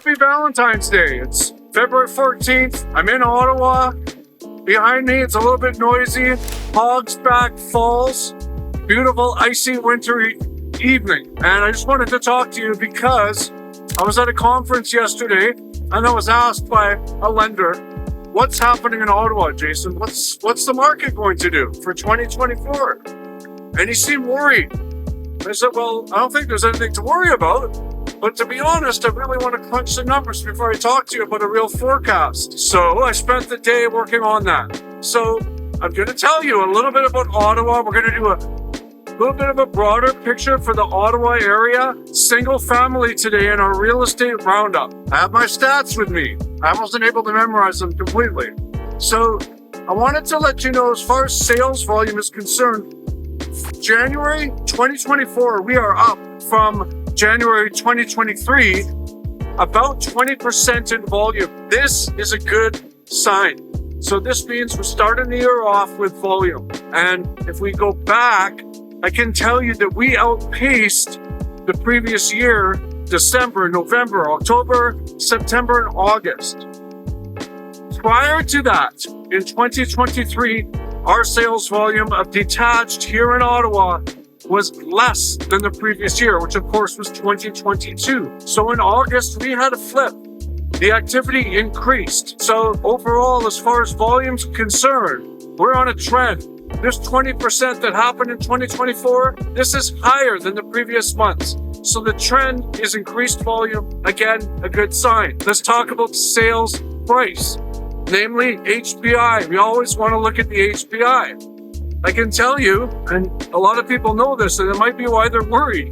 Happy Valentine's Day. It's February 14th. I'm in Ottawa. Behind me, it's a little bit noisy. Hogsback Falls. Beautiful, icy, wintry evening. And I just wanted to talk to you because I was at a conference yesterday and I was asked by a lender, what's happening in Ottawa, Jason? What's the market going to do for 2024? And he seemed worried. I said, well, I don't think there's anything to worry about. But to be honest, I really want to crunch the numbers before I talk to you about a real forecast. So I spent the day working on that. So I'm going to tell you a little bit about Ottawa. We're going to do a little bit of a broader picture for the Ottawa area. Single family today in our real estate roundup. I have my stats with me. I wasn't able to memorize them completely. So I wanted to let you know, as far as sales volume is concerned, January 2024, we are up from January 2023, about 20% in volume. This is a good sign. So this means we're starting the year off with volume. And if we go back, I can tell you that we outpaced the previous year, December, November, October, September, and August. Prior to that, in 2023, our sales volume of detached here in Ottawa was less than the previous year, which of course was 2022. So in August, we had a flip. The activity increased. So overall, as far as volume's concerned, we're on a trend. This 20% that happened in 2024, this is higher than the previous months. So the trend is increased volume. Again, a good sign. Let's talk about sales price, namely HPI. We always want to look at the HPI. I can tell you, and a lot of people know this, and it might be why they're worried,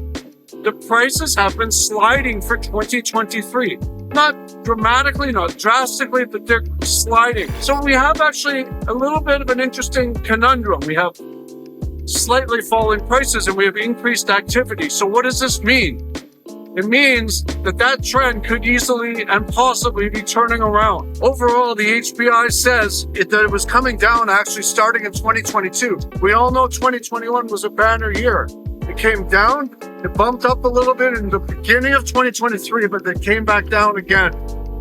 the prices have been sliding for 2023. Not dramatically, not drastically, but they're sliding. So we have actually a little bit of an interesting conundrum. We have slightly falling prices and we have increased activity. So what does this mean? It means that trend could easily and possibly be turning around. Overall, the HPI says that it was coming down actually starting in 2022. We all know 2021 was a banner year. It came down, it bumped up a little bit in the beginning of 2023, but then came back down again.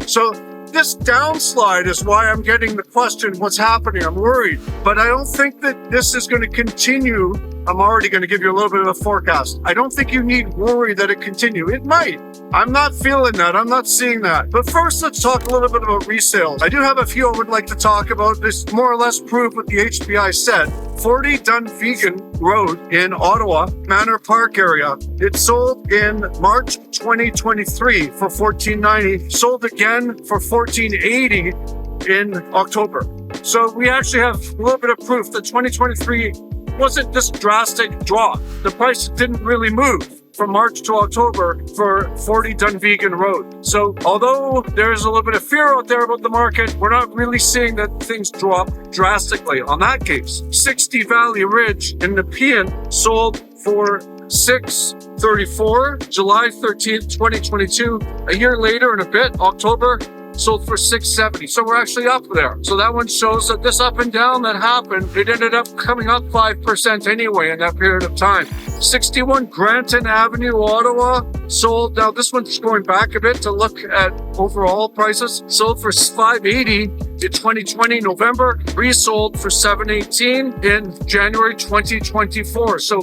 So this downslide is why I'm getting the question, what's happening? I'm worried, but I don't think that this is going to continue. I'm already going to give you a little bit of a forecast. I don't think you need worry that it continue. It might. I'm not feeling that. I'm not seeing that. But first, let's talk a little bit about resales. I do have a few I would like to talk about. This more or less prove what the HPI said. 40 Dunvegan Road in Ottawa, Manor Park area. It sold in March 2023 for $1,490. Sold again for $1,480 in October. So we actually have a little bit of proof that 2023 wasn't this drastic drop. The price didn't really move from March to October for 40 Dunvegan Road. So although there's a little bit of fear out there about the market, we're not really seeing that things drop drastically on that case. 60 Valley Ridge in Nepean sold for $634, July 13th, 2022. A year later and a bit, October, sold for $670. So we're actually up there. So that one shows that this up and down that happened, it ended up coming up 5% anyway in that period of time. 61 Granton Avenue, Ottawa, sold. Now this one's going back a bit to look at overall prices. Sold for $580 in 2020 November, resold for $718 in January 2024. So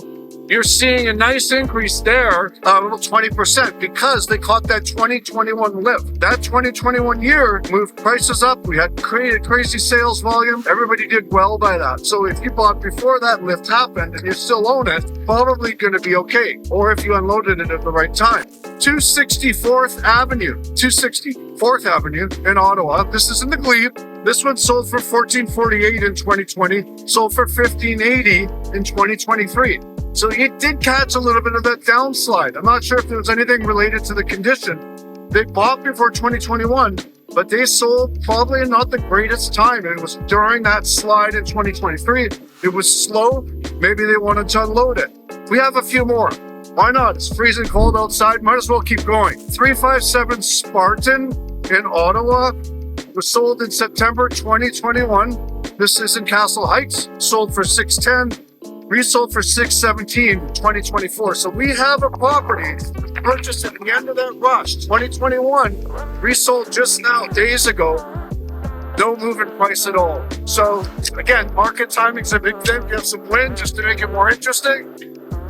you're seeing a nice increase there, about 20%, because they caught that 2021 lift. That 2021 year moved prices up. We had crazy sales volume. Everybody did well by that. So if you bought before that lift happened and you still own it, probably going to be okay. Or if you unloaded it at the right time. 264th Avenue in Ottawa. This is in the Glebe. This one sold for $1,448 in 2020, sold for $1,580 in 2023. So it did catch a little bit of that downslide. I'm not sure if there was anything related to the condition. They bought before 2021, but they sold probably not the greatest time. It was during that slide in 2023. It was slow. Maybe they wanted to unload it. We have a few more. Why not? It's freezing cold outside. Might as well keep going. 357 Spartan in Ottawa was sold in September 2021. This is in Castle Heights. Sold for $610. Resold for $617 in 2024. So we have a property purchased at the end of that rush, 2021, resold just now, days ago. No move in price at all. So again, market timing's a big thing. We have some wind just to make it more interesting.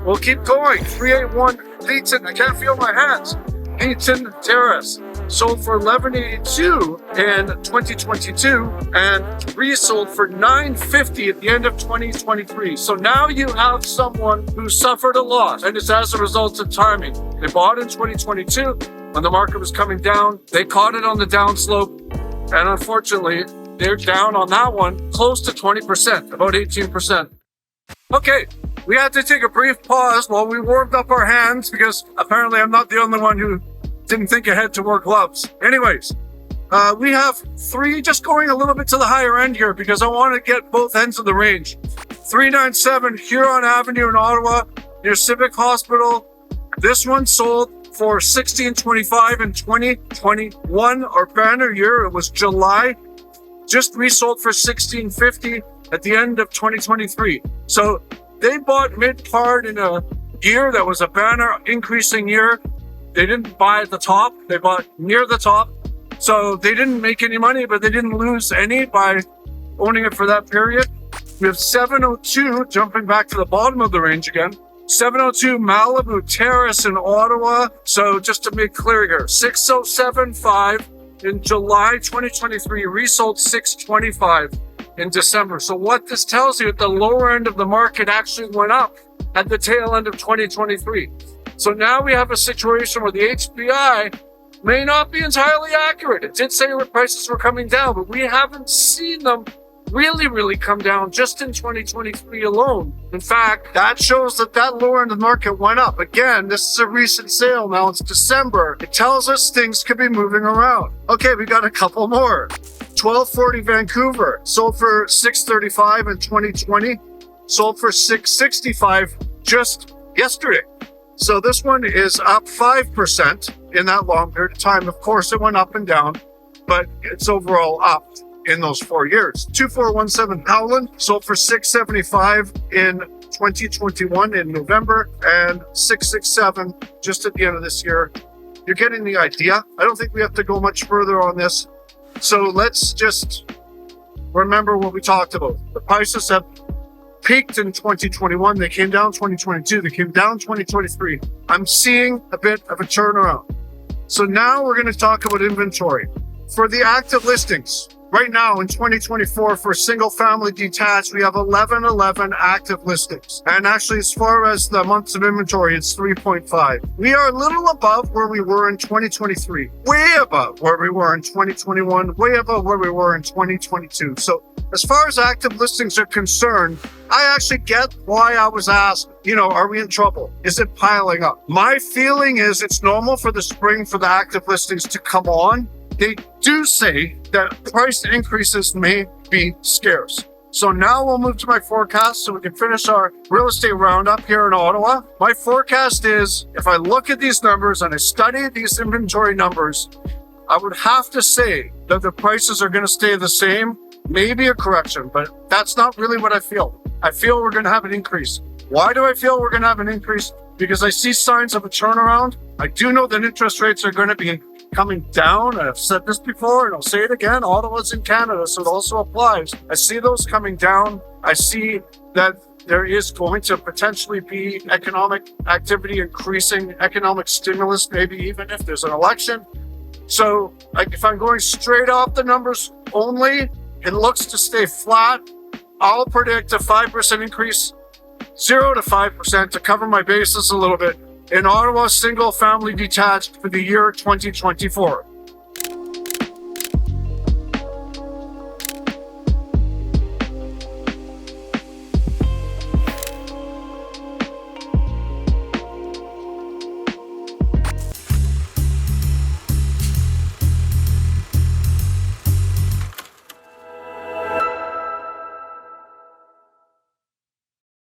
We'll keep going. 381 Leeton. I can't feel my hands. Leeton Terrace sold for $11.82 in 2022 and resold for $9.50 at the end of 2023. So now you have someone who suffered a loss, and it's as a result of timing. They bought in 2022 when the market was coming down. They caught it on the downslope, and unfortunately, they're down on that one close to 20%, about 18%. Okay, we had to take a brief pause while we warmed up our hands because apparently I'm not the only one who didn't think ahead to wear gloves. Anyways, we have three, just going a little bit to the higher end here because I want to get both ends of the range. 397 Huron Avenue in Ottawa near Civic Hospital. This one sold for $16.25 in 2021, our banner year. It was July. Just resold for $16.50 at the end of 2023. So they bought mid-part in a year that was a banner increasing year. They didn't buy at the top. They bought near the top. So they didn't make any money, but they didn't lose any by owning it for that period. We have 702, jumping back to the bottom of the range again. 702 Malibu Terrace in Ottawa. So just to make clear here, 6075 in July 2023, resold $625 in December. So what this tells you, the lower end of the market actually went up at the tail end of 2023. So now we have a situation where the HPI may not be entirely accurate. It did say that prices were coming down, but we haven't seen them really come down just in 2023 alone. In fact, that shows that lower end of the market went up. Again, this is a recent sale. Now it's December. It tells us things could be moving around. Okay, we got a couple more. 1240 Vancouver sold for $635 in 2020, sold for $665 just yesterday. So this one is up 5% in that long period of time. Of course, it went up and down, but it's overall up in those 4 years. 2417 Howland sold for $675 in 2021 in November and $667 just at the end of this year. You're getting the idea. I don't think we have to go much further on this. So let's just remember what we talked about. The prices have peaked in 2021. They came down 2022. They came down 2023. I'm seeing a bit of a turnaround. So now we're going to talk about inventory. For the active listings, right now in 2024 for single family detached, we have 1111 active listings. And actually, as far as the months of inventory, it's 3.5. We are a little above where we were in 2023, way above where we were in 2021, way above where we were in 2022. So as far as active listings are concerned, I actually get why I was asked, are we in trouble? Is it piling up? My feeling is it's normal for the spring for the active listings to come on. They do say that price increases may be scarce. So now we'll move to my forecast so we can finish our real estate roundup here in Ottawa. My forecast is, if I look at these numbers and I study these inventory numbers, I would have to say that the prices are going to stay the same, maybe a correction, but that's not really what I feel. I feel we're going to have an increase. Why do I feel we're going to have an increase? Because I see signs of a turnaround. I do know that interest rates are going to be coming down. I've said this before and I'll say it again. Ottawa's in Canada, so it also applies. I see those coming down. I see that there is going to potentially be economic activity increasing, economic stimulus, maybe even if there's an election. So if I'm going straight off the numbers only, it looks to stay flat. I'll predict a 5% increase, 0 to 5% to cover my bases a little bit in Ottawa single family detached for the year 2024.